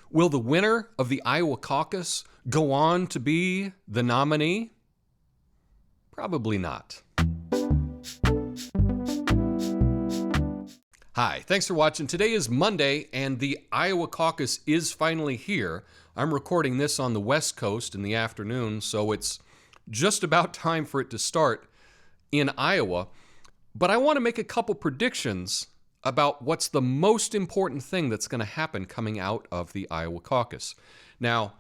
Will the winner of the Iowa caucus go on to be the nominee? Probably not. Hi, thanks for watching. Today is Monday, and the Iowa caucus is finally here. I'm recording this on the West Coast in the afternoon, so it's just about time for it to start in Iowa. But I want to make a couple predictions about what's the most important thing that's going to happen coming out of the Iowa caucus. Now,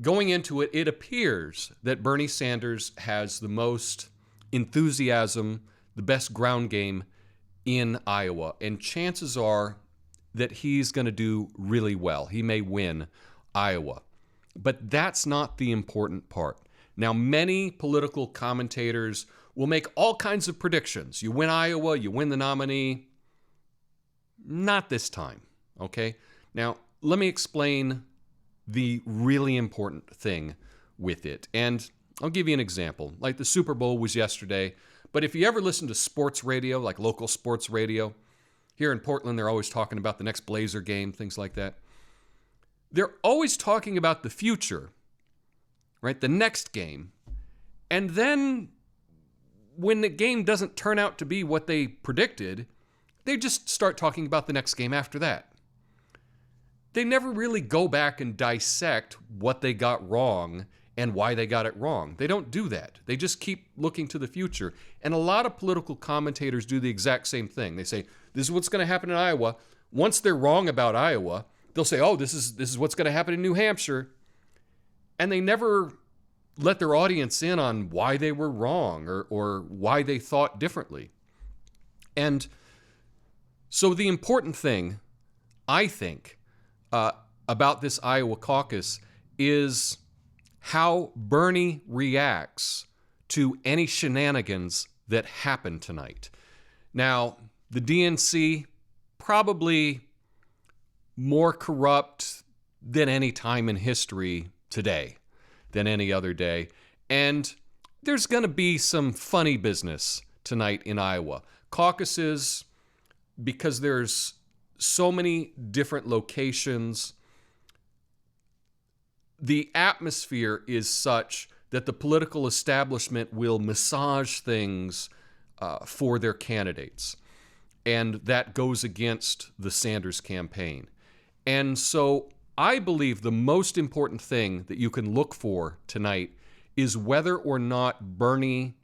going into it, it appears that Bernie Sanders has the most enthusiasm, the best ground game in Iowa, and chances are that he's going to do really well. He may win Iowa. But that's not the important part. Now, many political commentators will make all kinds of predictions. You win Iowa, you win the nominee. Not this time, okay? Now, let me explain the really important thing with it. And I'll give you an example. Like the Super Bowl was yesterday, but if you ever listen to sports radio, like local sports radio, here in Portland, they're always talking about the next Blazer game, things like that. They're always talking about the future, right? The next game. And then when the game doesn't turn out to be what they predicted, they just start talking about the next game after that. They never really go back and dissect what they got wrong and why they got it wrong. They don't do that. They just keep looking to the future. And a lot of political commentators do the exact same thing. They say, this is what's going to happen in Iowa. Once they're wrong about Iowa, they'll say, oh, this is what's going to happen in New Hampshire. And they never let their audience in on why they were wrong or why they thought differently. And so the important thing, I think, about this Iowa caucus is how Bernie reacts to any shenanigans that happen tonight. Now, the DNC, probably more corrupt than any time in history today, than any other day. And there's going to be some funny business tonight in Iowa. Caucuses, because there's so many different locations, the atmosphere is such that the political establishment will massage things for their candidates. And that goes against the Sanders campaign. And so I believe the most important thing that you can look for tonight is whether or not Bernie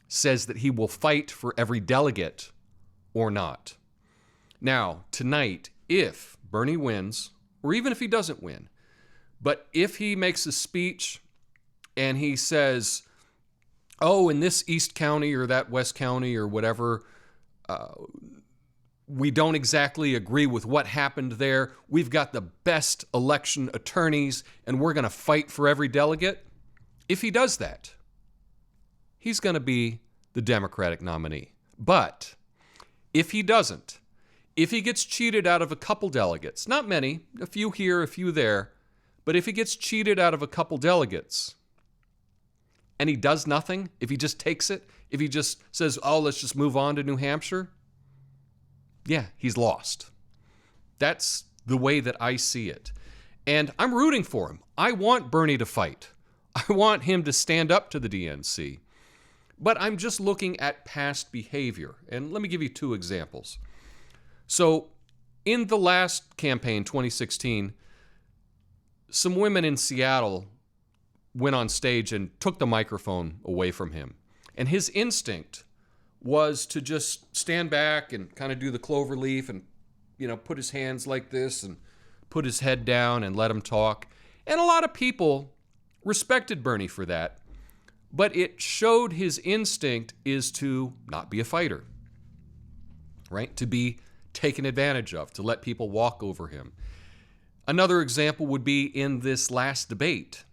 says that he will fight for every delegate or not. Now, tonight, if Bernie wins, or even if he doesn't win, but if he makes a speech and he says, oh, in this East County or that West County or whatever, we don't exactly agree with what happened there. We've got the best election attorneys, and we're going to fight for every delegate. If he does that, he's going to be the Democratic nominee. But if he doesn't, if he gets cheated out of a couple delegates, not many, a few here, a few there, but if he gets cheated out of a couple delegates and he does nothing, if he just takes it, if he just says, oh, let's just move on to New Hampshire, yeah, he's lost. That's the way that I see it. And I'm rooting for him. I want Bernie to fight. I want him to stand up to the DNC. But I'm just looking at past behavior. And let me give you two examples. So in the last campaign, 2016, some women in Seattle went on stage and took the microphone away from him. And his instinct was to just stand back and kind of do the clover leaf and, put his hands like this and put his head down and let him talk. And a lot of people respected Bernie for that. But it showed his instinct is to not be a fighter, right? To be taken advantage of, to let people walk over him. Another example would be in this last debate.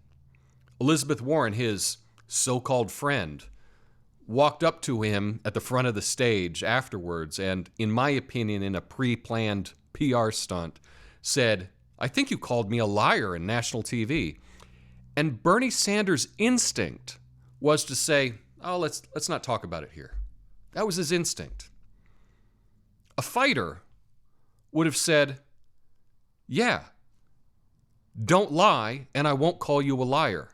Elizabeth Warren, his so-called friend, walked up to him at the front of the stage afterwards and, in my opinion, in a pre-planned PR stunt, said, I think you called me a liar in national TV. And Bernie Sanders' instinct was to say, oh, let's not talk about it here. That was his instinct. A fighter would have said, yeah, Don't lie, and I won't call you a liar.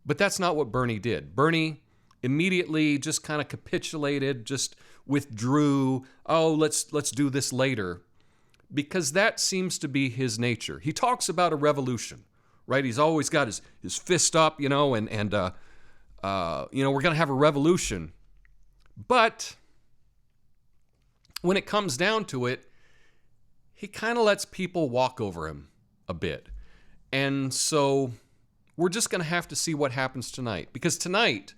But that's not what Bernie did. Bernie immediately just kind of capitulated, just withdrew. Oh, let's do this later. Because that seems to be his nature. He talks about a revolution, right? He's always got his fist up, and we're going to have a revolution. But when it comes down to it, he kind of lets people walk over him a bit. And so we're just going to have to see what happens tonight. Because tonight,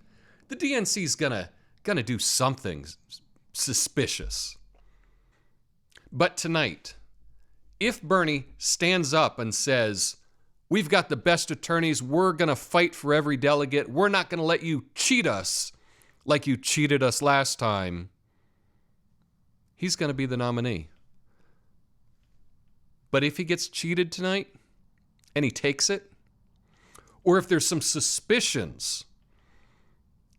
the DNC is going to do something suspicious. But tonight, if Bernie stands up and says, we've got the best attorneys, we're going to fight for every delegate, we're not going to let you cheat us like you cheated us last time, he's going to be the nominee. But if he gets cheated tonight and he takes it, or if there's some suspicions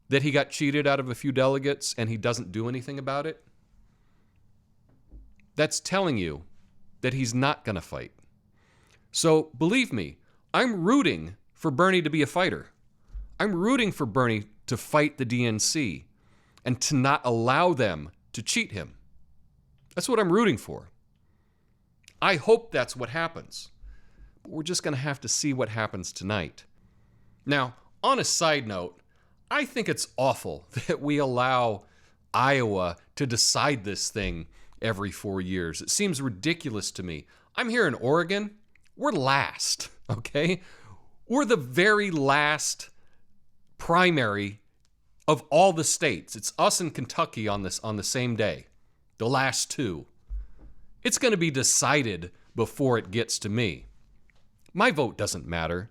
that he got cheated out of a few delegates and he doesn't do anything about it, that's telling you that he's not going to fight. So believe me, I'm rooting for Bernie to be a fighter. I'm rooting for Bernie to fight the DNC and to not allow them to cheat him. That's what I'm rooting for. I hope that's what happens. But we're just going to have to see what happens tonight. Now, on a side note, I think it's awful that we allow Iowa to decide this thing every 4 years. It seems ridiculous to me. I'm here in Oregon. We're last, okay? We're the very last primary of all the states. It's us and Kentucky on the same day, the last two. It's going to be decided before it gets to me. My vote doesn't matter.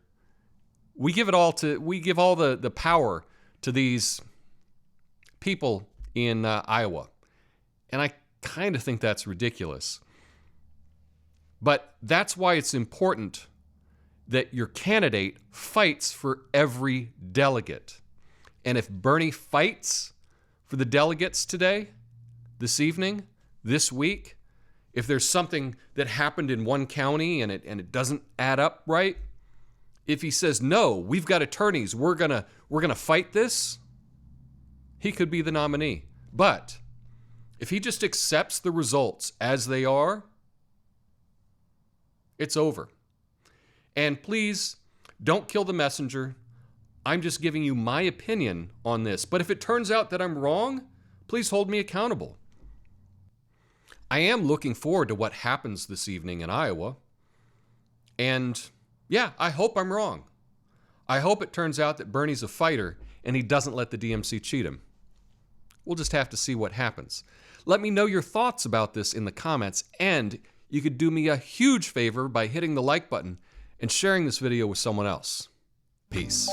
We give all the power to these people in Iowa. And I kind of think that's ridiculous. But that's why it's important that your candidate fights for every delegate. And if Bernie fights for the delegates today, this evening, this week, if there's something that happened in one county and it doesn't add up right, if he says, no, we've got attorneys, we're gonna fight this, he could be the nominee. But if he just accepts the results as they are, it's over. And please, don't kill the messenger. I'm just giving you my opinion on this. But if it turns out that I'm wrong, please hold me accountable. I am looking forward to what happens this evening in Iowa. And yeah, I hope I'm wrong. I hope it turns out that Bernie's a fighter and he doesn't let the DMC cheat him. We'll just have to see what happens. Let me know your thoughts about this in the comments, and you could do me a huge favor by hitting the like button and sharing this video with someone else. Peace.